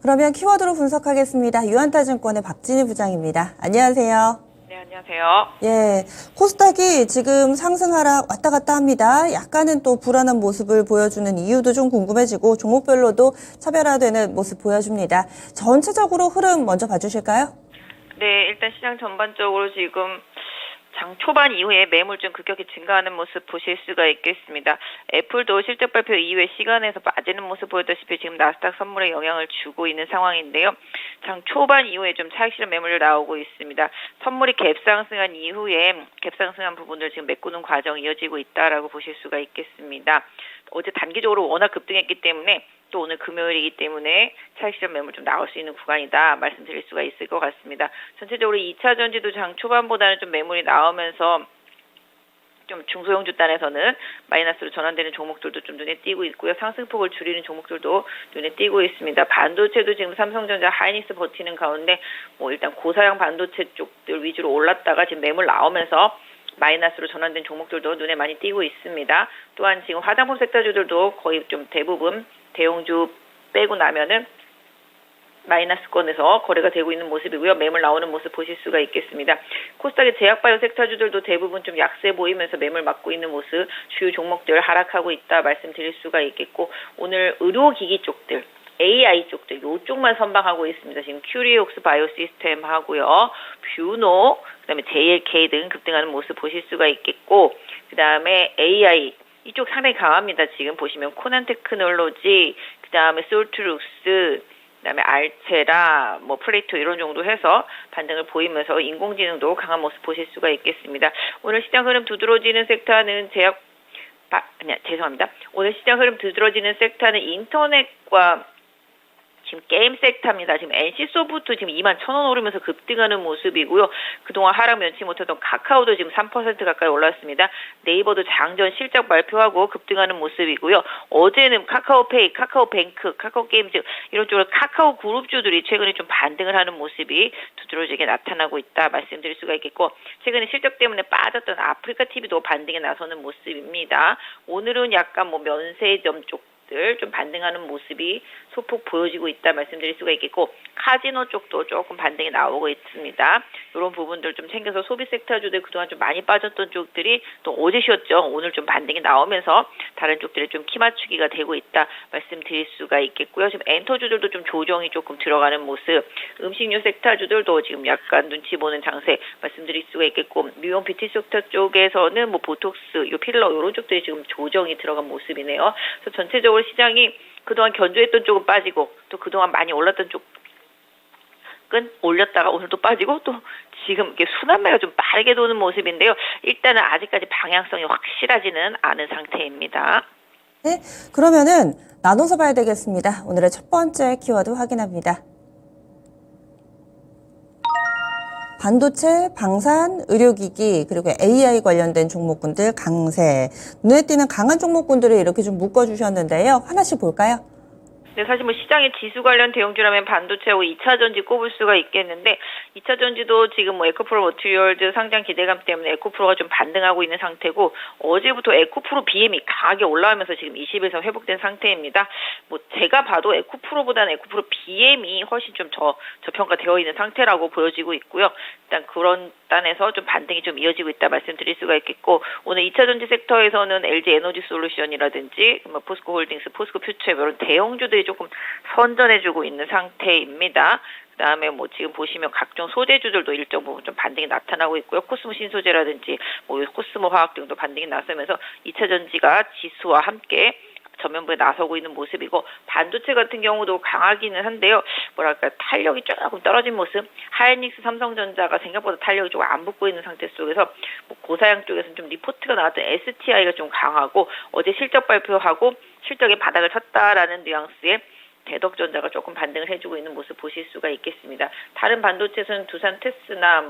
그러면 키워드로 분석하겠습니다. 유한타증권의 박진희 부장입니다. 안녕하세요. 네, 안녕하세요. 예, 코스닥이 지금 상승하락 왔다 갔다 합니다. 약간은 또 불안한 모습을 보여주는 이유도 좀 궁금해지고 종목별로도 차별화되는 모습 보여줍니다. 전체적으로 흐름 먼저 봐주실까요? 네, 일단 시장 전반적으로 지금 장 초반 이후에 매물 좀 급격히 증가하는 모습 보실 수가 있겠습니다. 애플도 실적 발표 이후에 시간에서 빠지는 모습 보였다시피 지금 나스닥 선물에 영향을 주고 있는 상황인데요. 장 초반 이후에 좀 차익 실현 매물이 나오고 있습니다. 선물이 갭상승한 이후에 갭상승한 부분을 지금 메꾸는 과정이 이어지고 있다라고 보실 수가 있겠습니다. 어제 단기적으로 워낙 급등했기 때문에 또 오늘 금요일이기 때문에 차익 실현 매물 좀 나올 수 있는 구간이다 말씀드릴 수가 있을 것 같습니다. 전체적으로 2차 전지도 장 초반보다는 좀 매물이 나오면서 좀 중소형주 단에서는 마이너스로 전환되는 종목들도 좀 눈에 띄고 있고요. 상승폭을 줄이는 종목들도 눈에 띄고 있습니다. 반도체도 지금 삼성전자, 하이닉스 버티는 가운데 일단 고사양 반도체 쪽들 위주로 올랐다가 지금 매물 나오면서 마이너스로 전환된 종목들도 눈에 많이 띄고 있습니다. 또한 지금 화장품 섹터주들도 거의 좀 대부분 대형주 빼고 나면은 마이너스권에서 거래가 되고 있는 모습이고요. 매물 나오는 모습 보실 수가 있겠습니다. 코스닥의 제약바이오 섹터주들도 대부분 좀 약세 보이면서 매물 맞고 있는 모습, 주요 종목들 하락하고 있다 말씀드릴 수가 있겠고, 오늘 의료기기 쪽들, AI 쪽들 요쪽만 선방하고 있습니다. 지금 큐리옥스 바이오 시스템 하고요. 뷰노, 그다음에 JLK 등 급등하는 모습 보실 수가 있겠고, 그다음에 AI 이쪽 상당히 강합니다. 지금 보시면 코난 테크놀로지, 그다음에 솔트룩스, 그다음에 알테라, 플레이토 이런 정도 해서 반등을 보이면서 인공지능도 강한 모습 보실 수가 있겠습니다. 오늘 시장 흐름 두드러지는 섹터는 오늘 시장 흐름 두드러지는 섹터는 인터넷과 지금 게임 섹터입니다. 지금 NC소프트 지금 21,000원 오르면서 급등하는 모습이고요. 그동안 하락 면치 못했던 카카오도 지금 3% 가까이 올랐습니다. 네이버도 장전 실적 발표하고 급등하는 모습이고요. 어제는 카카오페이, 카카오뱅크, 카카오게임즈 이런 쪽으로 카카오 그룹주들이 최근에 좀 반등을 하는 모습이 두드러지게 나타나고 있다 말씀드릴 수가 있겠고, 최근에 실적 때문에 빠졌던 아프리카TV도 반등에 나서는 모습입니다. 오늘은 약간 면세점 쪽 좀 반등하는 모습이 소폭 보여지고 있다 말씀드릴 수가 있겠고, 카지노 쪽도 조금 반등이 나오고 있습니다. 이런 부분들 좀 챙겨서 소비 섹터주들 그동안 좀 많이 빠졌던 쪽들이 또 어제 쉬었죠. 오늘 좀 반등이 나오면서 다른 쪽들이 좀 키 맞추기가 되고 있다 말씀드릴 수가 있겠고요. 지금 엔터주들도 좀 조정이 조금 들어가는 모습, 음식료 섹터주들도 지금 약간 눈치 보는 장세 말씀드릴 수가 있겠고, 미용 뷰티 섹터 쪽에서는 보톡스, 필러 이런 쪽들이 지금 조정이 들어간 모습이네요. 그래서 전체적으로 시장이 그동안 견조했던 쪽은 빠지고, 또 그동안 많이 올랐던 쪽은 올렸다가 오늘 또 빠지고, 또 지금 이렇게 순환매가 좀 빠르게 도는 모습인데요. 일단은 아직까지 방향성이 확실하지는 않은 상태입니다. 네, 그러면은 나눠서 봐야 되겠습니다. 오늘의 첫 번째 키워드 확인합니다. 반도체, 방산, 의료기기, 그리고 AI 관련된 종목군들 강세. 눈에 띄는 강한 종목군들을 이렇게 좀 묶어주셨는데요. 하나씩 볼까요? 네, 사실 시장의 지수 관련 대형주라면 반도체하고 2차 전지 꼽을 수가 있겠는데, 2차 전지도 지금 에코프로 머티리얼즈 상장 기대감 때문에 에코프로가 좀 반등하고 있는 상태고, 어제부터 에코프로 BM이 강하게 올라오면서 지금 20에서 회복된 상태입니다. 제가 봐도 에코프로보다는 에코프로 BM이 훨씬 좀 저평가되어 있는 상태라고 보여지고 있고요. 일단 그런 단에서 좀 반등이 좀 이어지고 있다 말씀드릴 수가 있겠고, 오늘 2차 전지 섹터에서는 LG 에너지 솔루션이라든지 포스코 홀딩스, 포스코 퓨처 이런 대형주들이 조금 선전해주고 있는 상태입니다. 그다음에 지금 보시면 각종 소재주들도 일정 부분 좀 반등이 나타나고 있고요. 코스모 신소재라든지 코스모 화학 등도 반등이 나서면서 2차 전지가 지수와 함께 전면부에 나서고 있는 모습이고, 반도체 같은 경우도 강하기는 한데요. 탄력이 조금 떨어진 모습. 하이닉스, 삼성전자가 생각보다 탄력이 조금 안 붙고 있는 상태 속에서 고사양 쪽에서는 좀 리포트가 나왔던 STI가 좀 강하고, 어제 실적 발표하고 실적의 바닥을 쳤다라는 뉘앙스의 대덕전자가 조금 반등을 해주고 있는 모습 보실 수가 있겠습니다. 다른 반도체에서는 두산 테스나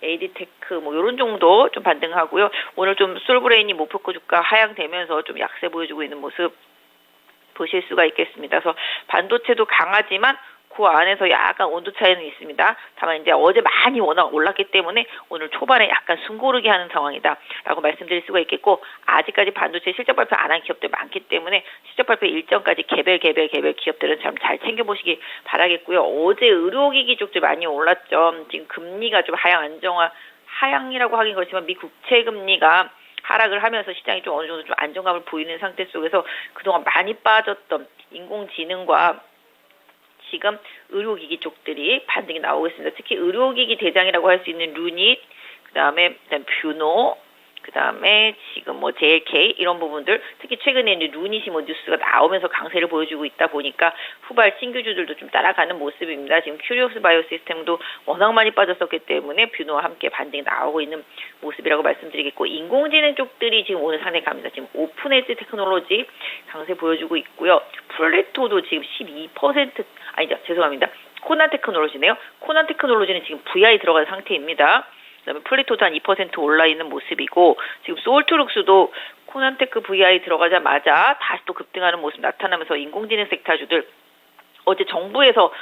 AD테크 이런 정도 좀 반등하고요. 오늘 좀 솔브레인이 목표 주가 하향되면서 좀 약세 보여주고 있는 모습 보실 수가 있겠습니다. 그래서 반도체도 강하지만 그 안에서 약간 온도 차이는 있습니다. 다만 이제 어제 많이 워낙 올랐기 때문에 오늘 초반에 약간 숨고르게 하는 상황이다라고 말씀드릴 수가 있겠고, 아직까지 반도체 실적 발표 안 한 기업들 많기 때문에 실적 발표 일정까지 개별 기업들은 참 잘 챙겨보시기 바라겠고요. 어제 의료기기 쪽들 많이 올랐죠. 지금 금리가 좀 하향이라고 하긴 그렇지만 미 국채 금리가 하락을 하면서 시장이 좀 어느 정도 좀 안정감을 보이는 상태 속에서 그동안 많이 빠졌던 인공지능과 지금 의료기기 쪽들이 반등이 나오고 있습니다. 특히 의료기기 대장이라고 할 수 있는 루닛, 그다음에 뷰노, 그다음에 지금 뭐 JLK 이런 부분들, 특히 최근에 이제 루닛이 뭐 뉴스가 나오면서 강세를 보여주고 있다 보니까 후발 신규주들도 좀 따라가는 모습입니다. 지금 큐리오스 바이오 시스템도 워낙 많이 빠졌었기 때문에 뷰노와 함께 반등이 나오고 있는 모습이라고 말씀드리겠고, 인공지능 쪽들이 지금 오늘 상당히 갑니다. 지금 오픈 에지 테크놀로지 강세 보여주고 있고요. 플레토도 지금 12% 아니죠, 죄송합니다. 코난 테크놀로지네요. 코난 테크놀로지는 지금 VI 들어간 상태입니다. 그다음에 플레토도 한 2% 올라 있는 모습이고, 지금 소울트룩스도 코난테크 VI 들어가자마자 다시 또 급등하는 모습 나타나면서 인공지능 섹터주들, 어제 정부에서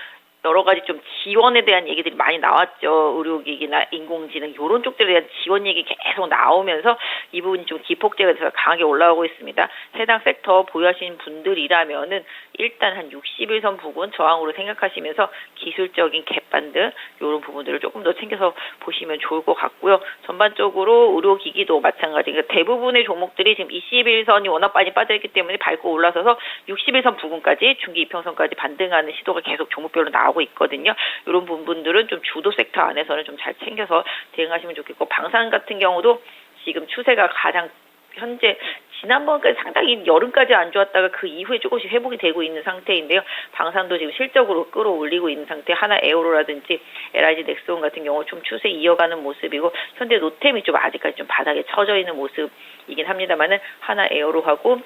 여러 가지 좀 지원에 대한 얘기들이 많이 나왔죠. 의료기기나 인공지능 이런 쪽들에 대한 지원 얘기 계속 나오면서 이 부분이 좀 기폭제가 돼서 강하게 올라오고 있습니다. 해당 섹터 보유하시는 분들이라면은 일단 한 61선 부근 저항으로 생각하시면서 기술적인 갭반등 이런 부분들을 조금 더 챙겨서 보시면 좋을 것 같고요. 전반적으로 의료기기도 마찬가지. 그러니까 대부분의 종목들이 지금 21선이 워낙 많이 빠져있기 때문에 밟고 올라서서 61선 부근까지 중기 이평선까지 반등하는 시도가 계속 종목별로 나오고 있거든요. 이런 부분들은 좀 주도 섹터 안에서는 좀 잘 챙겨서 대응하시면 좋겠고, 방산 같은 경우도 지금 추세가 가장 현재 지난번까지 상당히 여름까지 안 좋았다가 그 이후에 조금씩 회복이 되고 있는 상태인데요. 방산도 지금 실적으로 끌어올리고 있는 상태, 하나 에어로라든지 LIG 넥스온 같은 경우 좀 추세 이어가는 모습이고, 현대 노템이 좀 아직까지 좀 바닥에 처져 있는 모습이긴 합니다만은 하나 에어로하고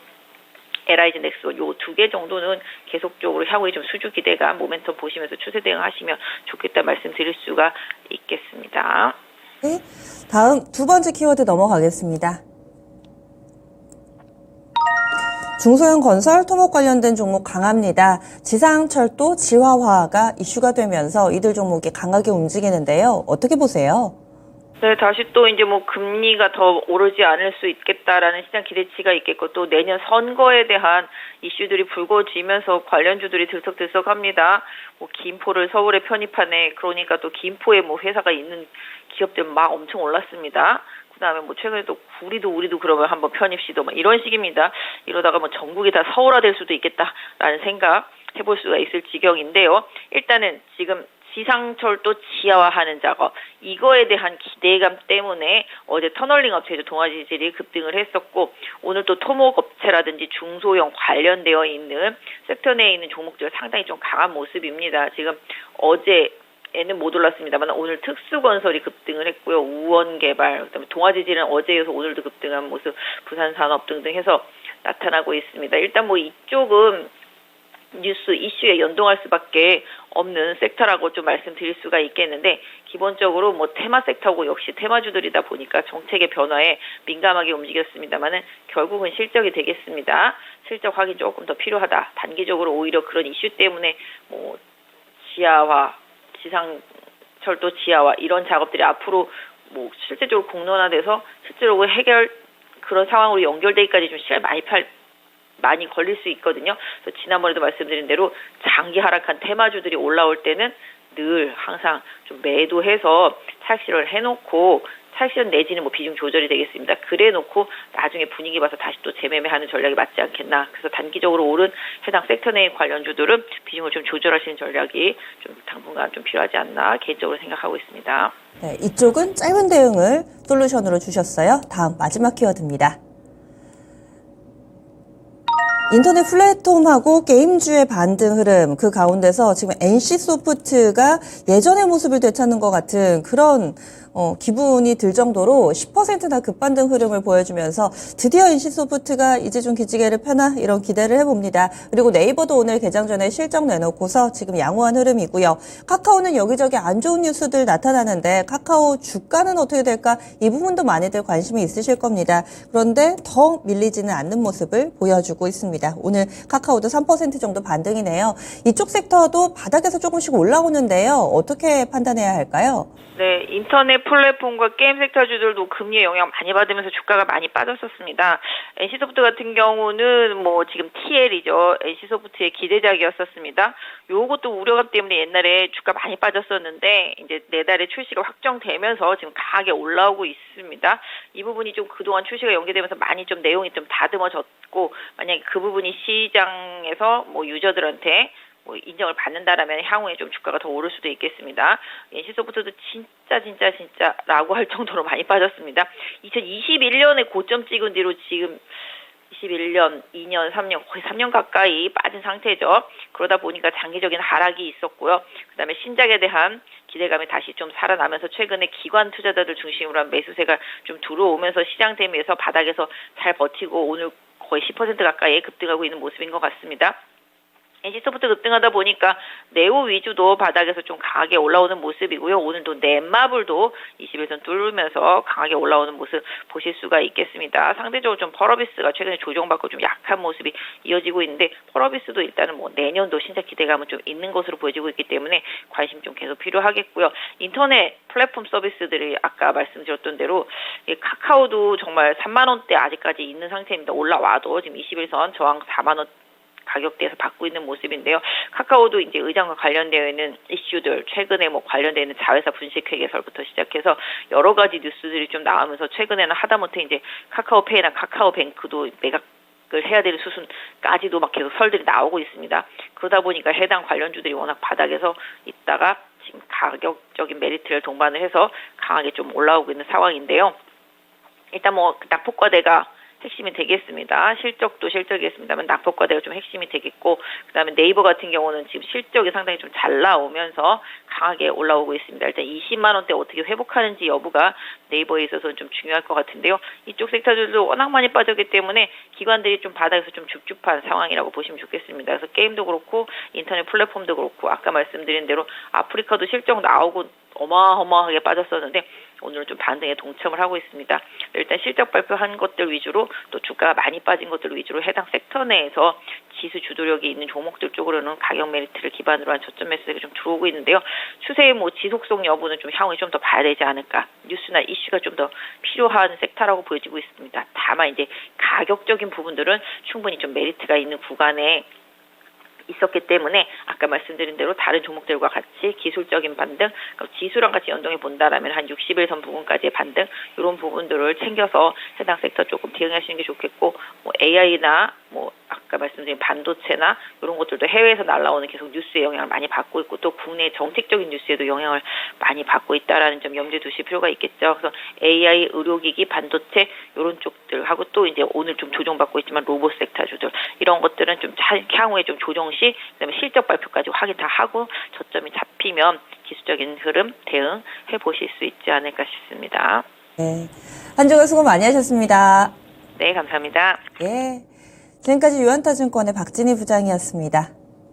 LIG 넥스온 요 두 개 정도는 계속적으로 향후에 좀 수주 기대감 모멘텀 보시면서 추세 대응하시면 좋겠다 말씀드릴 수가 있겠습니다. 네, 다음 두 번째 키워드 넘어가겠습니다. 중소형 건설, 토목 관련된 종목 강합니다. 지상철도 지화화가 이슈가 되면서 이들 종목이 강하게 움직이는데요. 어떻게 보세요? 네, 다시 또 이제 뭐 금리가 더 오르지 않을 수 있겠다라는 시장 기대치가 있겠고, 또 내년 선거에 대한 이슈들이 불거지면서 관련주들이 들썩들썩합니다. 뭐 김포를 서울에 편입하네. 그러니까 또 김포에 뭐 회사가 있는 기업들 막 엄청 올랐습니다. 그다음에 뭐 최근에 또 우리도 그러면 한번 편입 시도 뭐 이런 식입니다. 이러다가 뭐 전국이 다 서울화될 수도 있겠다라는 생각 해볼 수가 있을 지경인데요. 일단은 지금 지상철도 지하화하는 작업, 이거에 대한 기대감 때문에 어제 터널링 업체도 동아지질이 급등을 했었고, 오늘 또 토목업체라든지 중소형 관련되어 있는 섹터 내에 있는 종목들 상당히 좀 강한 모습입니다. 지금 어제에는 못 올랐습니다만 오늘 특수건설이 급등을 했고요. 우원개발, 그다음에 동아지질은 어제 이어서 오늘도 급등한 모습, 부산산업 등등 해서 나타나고 있습니다. 일단 뭐 이쪽은 뉴스 이슈에 연동할 수밖에 없는 섹터라고 좀 말씀드릴 수가 있겠는데, 기본적으로 뭐 테마 섹터고 역시 테마주들이다 보니까 정책의 변화에 민감하게 움직였습니다만은 결국은 실적이 되겠습니다. 실적 확인 조금 더 필요하다. 단기적으로 오히려 그런 이슈 때문에 뭐 지하화, 지상철도 지하화 이런 작업들이 앞으로 뭐 실제적으로 공론화돼서 실제로 해결 그런 상황으로 연결되기까지 좀 시간이 많이 걸릴 수 있거든요. 그래서 지난번에도 말씀드린 대로 장기 하락한 테마주들이 올라올 때는 늘 항상 좀 매도해서 차익실현을 해놓고, 차익실현 내지는 뭐 비중 조절이 되겠습니다. 그래놓고 나중에 분위기 봐서 다시 또 재매매하는 전략이 맞지 않겠나. 그래서 단기적으로 오른 해당 섹터 내 관련주들은 비중을 좀 조절하시는 전략이 좀 당분간 좀 필요하지 않나 개인적으로 생각하고 있습니다. 네, 이쪽은 짧은 대응을 솔루션으로 주셨어요. 다음 마지막 키워드입니다. 인터넷 플랫폼하고 게임주의 반등 흐름, 그 가운데서 지금 NC소프트가 예전의 모습을 되찾는 것 같은 그런 기분이 들 정도로 10%나 급반등 흐름을 보여주면서 드디어 NC소프트가 이제 좀 기지개를 펴나 이런 기대를 해봅니다. 그리고 네이버도 오늘 개장 전에 실적 내놓고서 지금 양호한 흐름이고요. 카카오는 여기저기 안 좋은 뉴스들 나타나는데 카카오 주가는 어떻게 될까? 이 부분도 많이들 관심이 있으실 겁니다. 그런데 더 밀리지는 않는 모습을 보여주고 있습니다. 오늘 카카오도 3% 정도 반등이네요. 이쪽 섹터도 바닥에서 조금씩 올라오는데요. 어떻게 판단해야 할까요? 네, 인터넷 플랫폼과 게임 섹터주들도 금리의 영향 많이 받으면서 주가가 많이 빠졌었습니다. NC소프트 같은 경우는 뭐 지금 TL이죠. NC소프트의 기대작이었었습니다. 요것도 우려감 때문에 옛날에 주가 많이 빠졌었는데 이제 내달에 출시가 확정되면서 지금 강하게 올라오고 있습니다. 이 부분이 좀 그동안 출시가 연기되면서 많이 좀 내용이 좀 다듬어졌고 만약에 그 부분이 시장에서 뭐 유저들한테 인정을 받는다라면 향후에 좀 주가가 더 오를 수도 있겠습니다. NC소프트도 진짜라고 할 정도로 많이 빠졌습니다. 2021년에 고점 찍은 뒤로 지금 21년, 2년, 3년, 거의 3년 가까이 빠진 상태죠. 그러다 보니까 장기적인 하락이 있었고요. 그다음에 신작에 대한 기대감이 다시 좀 살아나면서 최근에 기관 투자자들 중심으로 한 매수세가 좀 들어오면서 시장 대비해서 바닥에서 잘 버티고 오늘 거의 10% 가까이 급등하고 있는 모습인 것 같습니다. NC소프트 급등하다 보니까 네오 위주도 바닥에서 좀 강하게 올라오는 모습이고요. 오늘도 넷마블도 21선 뚫으면서 강하게 올라오는 모습 보실 수가 있겠습니다. 상대적으로 좀 펄어비스가 최근에 조정받고 좀 약한 모습이 이어지고 있는데 펄어비스도 일단은 뭐 내년도 신작 기대감은 좀 있는 것으로 보여지고 있기 때문에 관심 좀 계속 필요하겠고요. 인터넷 플랫폼 서비스들이 아까 말씀드렸던 대로 카카오도 정말 3만 원대 아직까지 있는 상태입니다. 올라와도 지금 21선 저항 4만 원 가격대에서 받고 있는 모습인데요. 카카오도 이제 의장과 관련되어 있는 이슈들, 최근에 뭐 관련되어 있는 자회사 분식 회계설부터 시작해서 여러 가지 뉴스들이 좀 나오면서 최근에는 하다못해 이제 카카오페이나 카카오뱅크도 매각을 해야 되는 수순까지도 막 계속 설들이 나오고 있습니다. 그러다 보니까 해당 관련주들이 워낙 바닥에서 있다가 지금 가격적인 메리트를 동반을 해서 강하게 좀 올라오고 있는 상황인데요. 일단 뭐 낙폭과대가 핵심이 되겠습니다. 실적도 실적이겠습니다만 낙폭과대가 좀 핵심이 되겠고 그다음에 네이버 같은 경우는 지금 실적이 상당히 좀 잘 나오면서 강하게 올라오고 있습니다. 일단 20만 원대 어떻게 회복하는지 여부가 네이버에 있어서는 좀 중요할 것 같은데요. 이쪽 섹터들도 워낙 많이 빠졌기 때문에 기관들이 좀 바닥에서 좀 줍줍한 상황이라고 보시면 좋겠습니다. 그래서 게임도 그렇고 인터넷 플랫폼도 그렇고 아까 말씀드린 대로 아프리카도 실적 나오고 어마어마하게 빠졌었는데 오늘은 좀 반등에 동참을 하고 있습니다. 일단 실적 발표한 것들 위주로 또 주가가 많이 빠진 것들 위주로 해당 섹터 내에서 지수 주도력이 있는 종목들 쪽으로는 가격 메리트를 기반으로 한 저점 매수세가 좀 들어오고 있는데요. 추세의 뭐 지속성 여부는 좀 향후에 좀 더 봐야 되지 않을까. 뉴스나 이슈가 좀 더 필요한 섹터라고 보여지고 있습니다. 다만 이제 가격적인 부분들은 충분히 좀 메리트가 있는 구간에 있었기 때문에 아까 말씀드린 대로 다른 종목들과 같이 기술적인 반등, 지수랑 같이 연동해 본다라면 한 60일선 부분까지의 반등 이런 부분들을 챙겨서 해당 섹터 조금 대응하시는 게 좋겠고 뭐 AI나 뭐 아까 말씀드린 반도체나 이런 것들도 해외에서 날라오는 계속 뉴스의 영향을 많이 받고 있고 또 국내 정책적인 뉴스에도 영향을 많이 받고 있다라는 점 염두에 두실 필요가 있겠죠. 그래서 AI, 의료기기, 반도체 이런 쪽들하고 또 이제 오늘 좀 조정받고 있지만 로봇 섹터주들 이런 것들은 좀 향후에 좀 조정 시 그다음에 실적 발표까지 확인 다 하고 저점이 잡히면 기술적인 흐름 대응해 보실 수 있지 않을까 싶습니다. 네, 한 주간 수고 많이 하셨습니다. 네, 감사합니다. 예, 지금까지 유한타증권의 박진희 부장이었습니다.